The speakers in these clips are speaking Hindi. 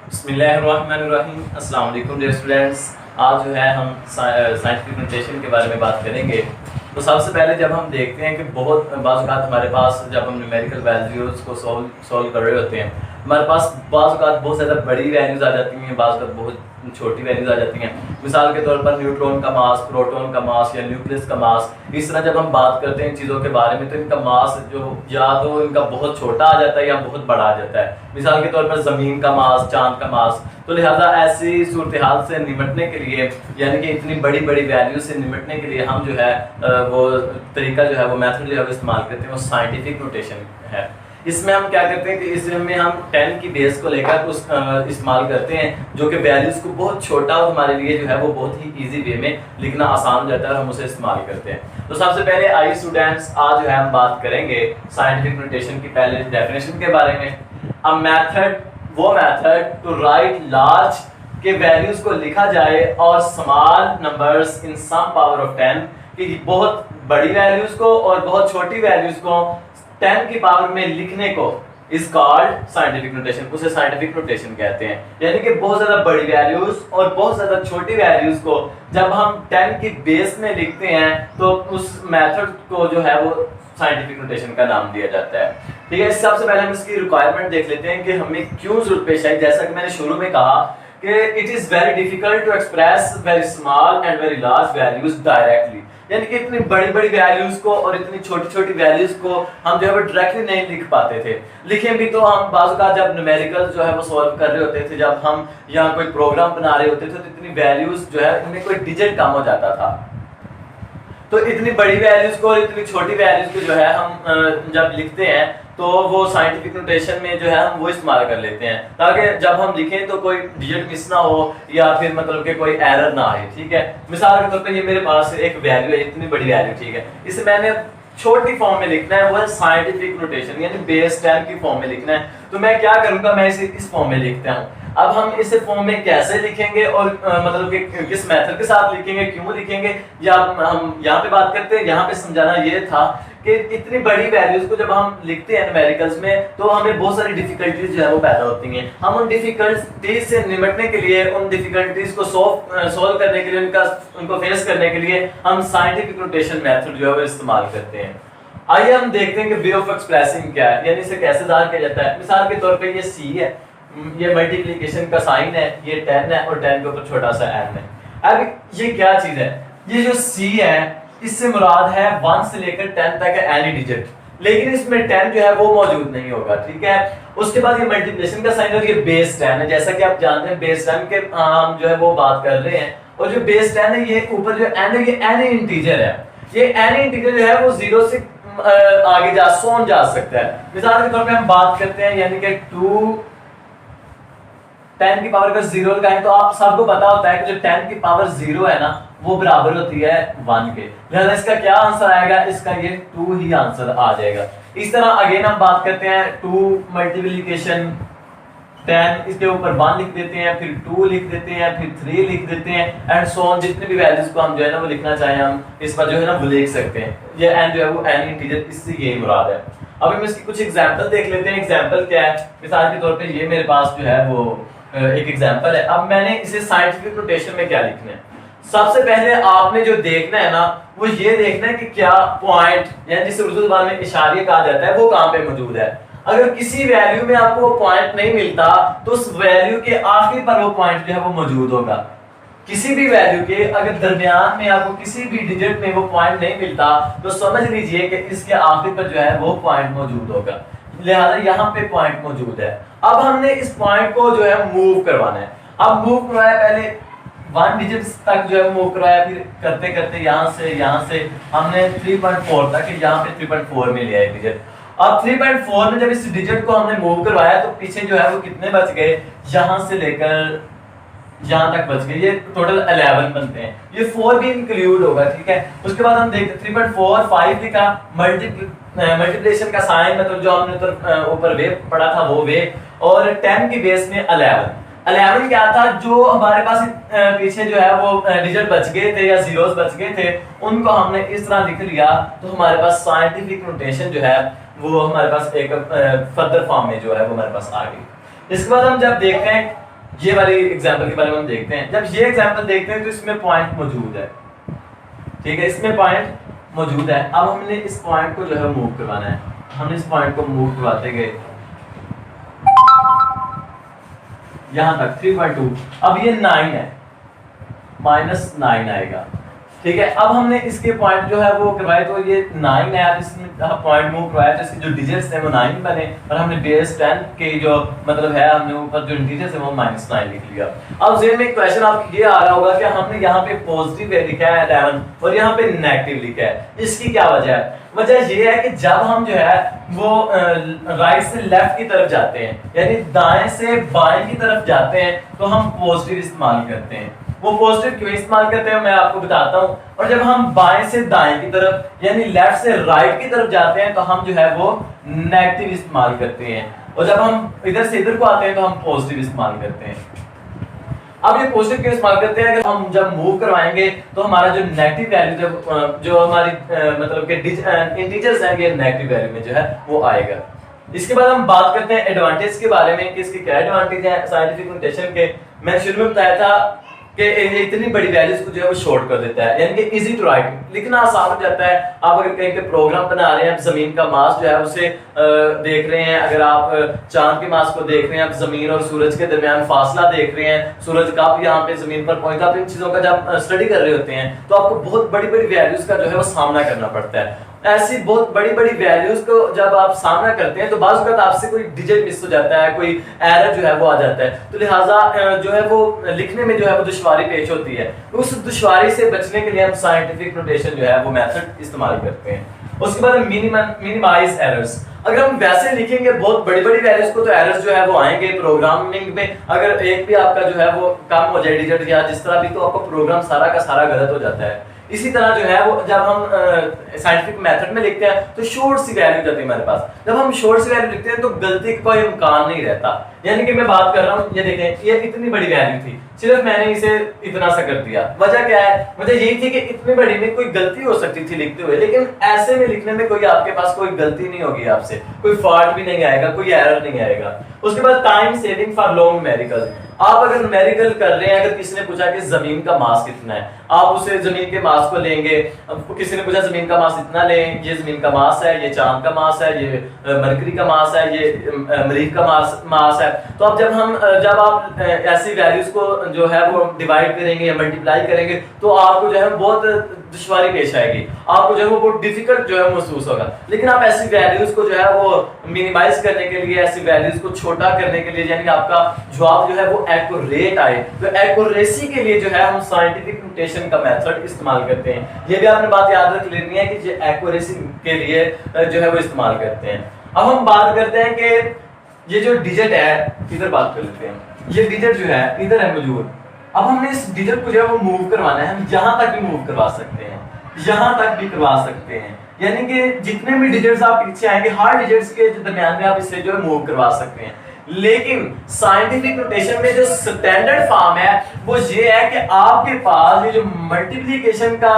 बिस्मिल्लाहिर्रहमानिर्रहीम। अस्सलाम वालेकुम डियर स्टूडेंट्स। आज जो है हम साइंटिफिक नोटेशन के बारे में बात करेंगे। तो सबसे पहले जब हम देखते हैं कि बहुत बाज़ औक़ात हमारे पास जब हम न्यूमेरिकल वैल्यूज़ को सॉल्व कर रहे होते हैं, हमारे पास बाज़ औक़ात बहुत ज़्यादा बड़ी वैल्यूज़ आ जाती हैं, बाज़ औक़ात बहुत छोटी वैल्यूज़ आ जाती हैं। मिसाल के तौर पर न्यूट्रॉन का मास, प्रोटॉन का मास या न्यूक्लियस का मास, इस तरह जब हम बात करते हैं चीज़ों के बारे में तो इनका मास जो या तो इनका बहुत छोटा आ जाता है या बहुत बड़ा आ जाता है। मिसाल के तौर पर ज़मीन का मास, चाँद का मास। तो लिहाजा ऐसी सूरत हाल से निपटने के लिए, यानी कि इतनी बड़ी बड़ी वैल्यू से निपटने के लिए हम जो है वो तरीका जो है वो मेथड जो है वो इस्तेमाल करते हैं, वो साइंटिफिक नोटेशन है। इसमें हम क्या करते हैं कि इसमें हम 10 की बेस को लेकर उस इस्तेमाल करते हैं, जो कि वैल्यूज़ को बहुत छोटा और हमारे लिए जो है वो बहुत ही ईजी वे में लिखना आसान हो जाता है और हम उसे इस्तेमाल करते हैं। तो सबसे पहले आइए स्टूडेंट्स, आज जो है हम बात करेंगे साइंटिफिक नोटेशन की पहले डेफिनेशन के बारे में। अ मेथड, वो मेथड टू राइट लार्ज के वैल्यूज को लिखा जाए और small numbers in some power of 10, कि बहुत बड़ी वैल्यूज को और बहुत छोटी वैल्यूज को 10 की पावर में लिखने को इज कॉल्ड साइंटिफिक नोटेशन। उसे साइंटिफिक नोटेशन कहते हैं। यानी कि बहुत ज्यादा बड़ी वैल्यूज और बहुत ज्यादा छोटी वैल्यूज को जब हम 10 की बेस में लिखते हैं तो उस मेथड को जो है वो साइंटिफिक नोटेशन का नाम दिया जाता है। ठीक है, सबसे पहले हम इसकी रिक्वायरमेंट देख लेते हैं कि हमें क्यों जरूरत पेश आई। जैसा कि मैंने शुरू में कहा कि it is very difficult to express very small and very large values directly. यानी कि इतनी बड़ी बड़ी वैल्यूज को और इतनी छोटी छोटी वैल्यूज को हम जो है वो डायरेक्टली नहीं लिख पाते थे। लिखें भी तो हम बाज़ औक़ात जब न्यूमेरिकल जो है वो सॉल्व कर रहे होते थे, जब हम यहाँ कोई प्रोग्राम बना रहे होते थे तो इतनी वैल्यूज जो है इनमें कोई डिजिट कम हो जाता था। तो इतनी बड़ी वैल्यूज को और इतनी छोटी वैल्यूज को जो है हम जब लिखते हैं तो वो साइंटिफिक नोटेशन में जो है हम वो इस्तेमाल कर लेते हैं, ताकि जब हम लिखें तो कोई डिजिट मिस ना हो या फिर मतलब कि कोई एरर ना आए। ठीक है, मिसाल के तौर पे ये मेरे पास एक वैल्यू है, इतनी बड़ी वैल्यू, ठीक है, इसे मैंने छोटी फॉर्म में लिखना है, वो है साइंटिफिक नोटेशन, यानी बेस 10 की फॉर्म में लिखना है। तो मैं क्या करूंगा, मैं इसे इस फॉर्म में लिखता हूँ। अब हम इसे फॉर्म में कैसे लिखेंगे और मतलब कि किस मेथड के साथ लिखेंगे, क्यों लिखेंगे, या हम यहाँ पे बात करते हैं। यहाँ पे समझाना ये था कि इतनी बड़ी वैल्यूज को जब हम लिखते हैं न्यूमेरिकल्स में तो हमें बहुत सारी डिफिकल्टीज जो है वो पैदा होती हैं। हम उन डिफिकल्टीज से निपटने के लिए, उन डिफिकल्टीज को सॉल्व करने के लिए, उनको फेस करने के लिए हम साइंटिफिक नोटेशन मेथड जो है वो इस्तेमाल करते हैं। आइए हम देखते हैं कि वे ऑफ एक्सप्रेसिंग क्या है, यानी इसे कैसे ज़ाहिर किया जाता है। मिसाल के तौर पे ये C है, ये मल्टीप्लिकेशन का साइन है, ये 10 है और 10 के ऊपर छोटा सा n है। अब ये क्या चीज है, ये जो C है इससे मुराद है 1 से लेकर 10 तक एनी डिजिट, लेकिन इसमें 10 जो है वो मौजूद नहीं होगा। ठीक है, उसके बाद ये मल्टीप्लिकेशन का साइन और ये बेस 10 है। जैसा कि आप जानते हैं बेस 10 के हम जो है वो बात कर रहे हैं, और जो बेस 10 है ये ऊपर जो n है ये एनी इंटीजर है। ये एनी इंटीजर जो है वो 0 से आगे जा सकता है। मिसाल के तौर पे हम बात करते हैं, यानी कि 2 10 की पावर का 0 लगाएं तो आप सबको पता होता है कि जो 10 की पावर 0 है ना वो बराबर होती है 1 के। लिहाजा इसका क्या आंसर आएगा, इसका ये 2 ही आंसर आ जाएगा। इस तरह अगेन हम बात करते हैं 2 मल्टीप्लिकेशन 10, इसके ऊपर 1 लिख देते हैं, फिर 2 लिख देते हैं, फिर 3 लिख देते हैं एंड सो ऑन। जितने भी वैल्यूज को हम जो है ना वो लिखना चाहें हम इस पर जो है ना वो लिख सकते हैं। ये n जो है वो एनी इंटीजर, इससे यही मुराद है। अब हम इसकी कुछ एग्जांपल देख लेते हैं। एग्जांपल क्या है, मिसाल के तौर पे ये मेरे पास जो है वो एक एग्जांपल है। अब मैंने इसे साइंटिफिक नोटेशन में क्या लिखना है, सबसे पहले आपने जो देखना है ना वो ये देखना है कि क्या पॉइंट, यानी जिसे उर्दू ज़बान में इशारे कहा जाता है, वो कहाँ पे मौजूद है। अगर किसी वैल्यू में आपको वो पॉइंट नहीं मिलता तो उस वैल्यू के आखिर पर वो पॉइंट जो है वो मौजूद होगा। किसी भी वैल्यू के अगर दरमियान में आपको किसी भी डिजिट में वो पॉइंट नहीं मिलता तो समझ लीजिए कि इसके आखिर पर जो है वो पॉइंट मौजूद होगा। लिहाजा यहाँ पे पॉइंट मौजूद है। अब हमने इस पॉइंट को जो है मूव करवाना है। अब मूव करवाया, पहले 1 डिजिट तक जो है मूव करवाया, फिर करते करते यहाँ से हमने 3.4 तक, यहाँ पे 3.4 में लिया है डिजिट। अब 3.4 में जब इस डिजिट को हमने मूव करवाया तो पीछे जो है वो कितने बच गए, यहाँ से लेकर यहाँ तक बच गए, ये टोटल 11 बनते हैं। ये 4 भी इंक्लूड होगा। ठीक है, उसके बाद हम देखते 3.4 5 लिखा, मल्टीप्लिकेशन का साइन मतलब जो हमने तो ऊपर वे पढ़ा था वो वे, और 10 की बेस में 11 क्या था, जो हमारे पास पीछे जो है वो डिजिट बच गए थे या जीरोस बच गए थे, उनको हमने इस तरह लिख लिया तो हमारे पास साइंटिफिक नोटेशन जो है वो हमारे पास एक फर्दर फॉर्म में जो है वो हमारे पास आ गई। इसके बाद हम जब देखते हैं ये वाली एग्जांपल के बारे में हम देखते हैं। जब ये एग्जांपल देखते हैं तो इसमें पॉइंट मौजूद है, ठीक है, इसमें पॉइंट मौजूद है। अब हमने इस पॉइंट को जो है मूव करवाना है। हमने इस पॉइंट को मूव करवाते गए यहां तक 3.2। अब ये 9 है, -9 आएगा, ठीक है। अब हमने इसके पॉइंट जो है वो करवाए तो ये 9 है। अब इसमें पॉइंट मूव करवाया तो इसके जो डिजिट्स हैं वो 9 बने और हमने बेस 10 के जो मतलब है हमने ऊपर जो इंटीजर्स है वो -9 लिख लिया। अब जेन में क्वेश्चन आपको ये आ रहा होगा कि हमने यहाँ पे पॉजिटिव लिखा है 11 और यहाँ पे नेगेटिव लिखा है, इसकी क्या वजह है? वजह ये है कि जब हम जो है वो राइट से लेफ्ट की तरफ जाते हैं, यानी दाएं से बाएं की तरफ जाते हैं, तो हम पॉजिटिव इस्तेमाल करते हैं। वो पॉजिटिव क्यों इस्तेमाल करते हैं मैं आपको बताता हूं। और जब हम बाएं से दाएं की तरफ यानी लेफ्ट से राइट की तरफ जाते हैं तो हम जो है वो नेगेटिव इस्तेमाल करते हैं, और जब हम इधर से इधर को आते हैं तो हम पॉजिटिव इस्तेमाल करते हैं। अब ये पॉजिटिव क्यों इस्तेमाल करते हैं? अगर हम जब मूव करवाएंगे तो हमारा जो नेगेटिव वैल्यू जो हमारी मतलब के इंटीजर्स हैं ये नेगेटिव वैल्यू में जो है वो आएगा। इसके बाद हम बात करते हैं एडवांटेज के बारे में कि इसके क्या एडवांटेज हैं साइंटिफिक नोटेशन के। मैं शुरू में बताया था कि ये इतनी बड़ी वैल्यूज को जो है वो शॉर्ट कर देता है, यानी कि इजी टू राइट, लिखना आसान हो जाता है। आप अगर कहीं पे प्रोग्राम बना रहे हैं, जमीन का मास जो है उसे देख रहे हैं, अगर आप चांद के मास को देख रहे हैं, आप जमीन और सूरज के दरमियान फासला देख रहे हैं, सूरज कब यहाँ पे जमीन पर पहुंचा, आप इन चीजों का जब स्टडी कर रहे होते हैं तो आपको बहुत बड़ी बड़ी वैल्यूज का जो है वो सामना करना पड़ता है। ऐसी बहुत बड़ी बड़ी वैल्यूज को जब आप सामना करते हैं तो बाज़ वक़्त आपसे कोई डिजिट मिस हो जाता है, कोई एरर जो है वो आ जाता है, तो लिहाजा जो है वो लिखने में जो है वो दुश्वारी पेश होती है। तो उस दुश्वारी से बचने के लिए हम साइंटिफिक नोटेशन जो है वो मेथड इस्तेमाल करते हैं। उसके बाद मिनिमाइज एरर्स। अगर हम वैसे लिखेंगे बहुत बड़ी बड़ी वैल्यूज को तो एरर्स जो है वो आएंगे प्रोग्रामिंग में। अगर एक भी आपका जो है वो कम हो जाए डिजिट या जिस तरह भी, तो आपका प्रोग्राम सारा का सारा गलत हो जाता है। इसी तरह जो है वो जब हम साइंटिफिक मेथड में लिखते हैं तो शॉर्ट सी वैल्यू जाती है हमारे पास। जब हम शॉर्ट सी वैल्यू लिखते हैं तो गलती का कोई इम्कान नहीं रहता। यानी कि मैं बात कर रहा हूँ, ये देखें ये इतनी बड़ी वैल्यू थी, सिर्फ मैंने इसे इतना सा कर दिया। वजह क्या है? वजह यही थी कि इतनी बड़ी में कोई गलती हो सकती थी लिखते हुए, लेकिन ऐसे में लिखने में कोई आपके पास कोई गलती नहीं होगी, आपसे कोई फॉल्ट भी नहीं आएगा, कोई एरर नहीं आएगा। उसके बाद time saving for long numerical. आप अगर न्यूमेरिकल कर रहे हैं, अगर किसी ने पूछा कि जमीन का मास कितना है, आप उसे जमीन के मास को लेंगे। अब किसी ने पूछा जमीन का मास इतना लें, ये जमीन का मास है, ये चांद का मास है, ये मरकरी का मास है, ये मरीख का मास है। तो अब जब आप ऐसी वैल्यूज को जो है वो डिवाइड करेंगे या मल्टीप्लाई करेंगे तो आपको जो है बहुत दुश्वारी पेश आएगी, आपको जो है वो बहुत डिफिकल्ट जो है महसूस होगा। लेकिन आप ऐसी वैल्यूज को जो है वो मिनिमाइज करने के लिए, ऐसी वैल्यूज को छोटा करने के लिए, यानी आपका जवाब जो है वो एक्यूरेट आए, तो एक्यूरेसी के लिए जो है हम साइंटिफिक नोटेशन का मेथड इस्तेमाल करते हैं। ये भी आपने बात याद रख लेनी है कि एक्यूरेसी के लिए जो है वो इस्तेमाल करते हैं। अब हम बात करते हैं कि ये जो डिजिट है, इधर बात कर लेते हैं। ये डिजिट जो है इधर है मौजूद। अब हमने इस डिजिट को जो है वो मूव करवाना है। हम यहां तक भी मूव करवा सकते हैं, यहां तक भी करवा सकते हैं, यानी कि जितने भी डिजिट्स आप पीछे आएंगे हर डिजिट्स के दरमियान में आप इसे जो है मूव करवा सकते हैं। लेकिन साइंटिफिक नोटेशन में जो स्टैंडर्ड फॉर्म है वो ये है कि आपके पास ये जो मल्टीप्लिकेशन का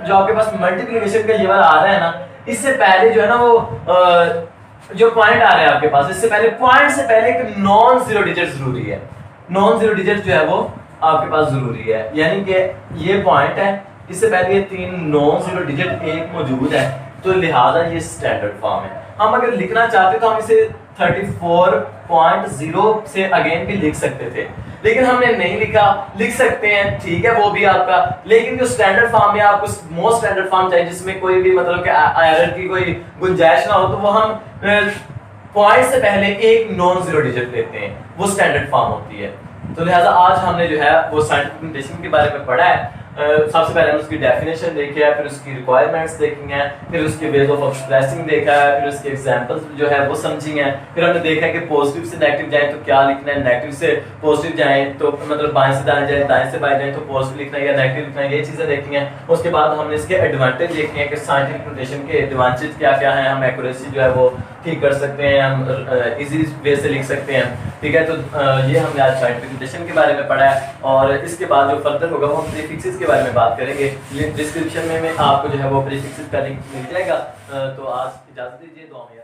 का लेवल आ रहा है ना, इससे पहले जो है ना वो जो पॉइंट आ रहा है आपके पास, इससे पहले पॉइंट से पहले एक नॉन जीरो डिजिट जरूरी है। नॉन जीरो डिजिट जो है वो आपके पास जरूरी है, यानी कि ये पॉइंट है, इससे पहले ये 3 नॉन जीरो डिजिट एक मौजूद है, तो लिहाजा ये स्टैंडर्ड फॉर्म है। हम अगर लिखना चाहते तो हम इसे 34.0 से अगेन भी लिख सकते थे, लेकिन हमने नहीं लिखा। लिख सकते हैं, ठीक है, वो भी आपका, लेकिन जो स्टैंडर्ड फॉर्म में आपको मोस्ट स्टैंडर्ड फॉर्म चाहिए जिसमें कोई भी मतलब कि एरर की कोई गुंजाइश ना हो, तो वो हम पॉइंट से पहले एक नॉन जीरो डिजिट लेते हैं, वो स्टैंडर्ड फॉर्म होती है। तो लिहाजा आज हमने जो है वो साइंटिफिक नोटेशन के बारे में पढ़ा है। सबसे पहले हमने उसकी डेफिनेशन देखी है, फिर उसकी रिक्वायरमेंट्स देखी हैं, फिर उसके वेज ऑफ एक्सप्रेसिंग देखा है, फिर उसके एग्जांपल्स जो है वो समझी हैं, फिर हमने देखा है कि पॉजिटिव से नेगेटिव जाए तो क्या लिखना है, नेगेटिव से पॉजिटिव जाए तो मतलब बाएं से दाएं जाए, दाएं से बाएं जाए तो पॉजिटिव लिखना है या नेगेटिव लिखना है, ये चीजें देखी हैं। उसके बाद हमने इसके एडवांटेज देखे हैं कि साइंटिफिक नोटेशन के एडवांटेज क्या क्या हैं, हम एक्यूरेसी जो है वो ठीक कर सकते हैं, हम इजी वे से लिख सकते हैं, ठीक है। तो ये हमने आज साइंटिफिक नोटेशन के बारे में पढ़ा है, और इसके बाद जो फर्दर होगा वो हम प्रीफिक्सेस के बारे में बात करेंगे। डिस्क्रिप्शन में आपको जो है वो प्रीफिक्सेस का लिंक मिल जाएगा। तो आज इजाजत दीजिए, दुआ में।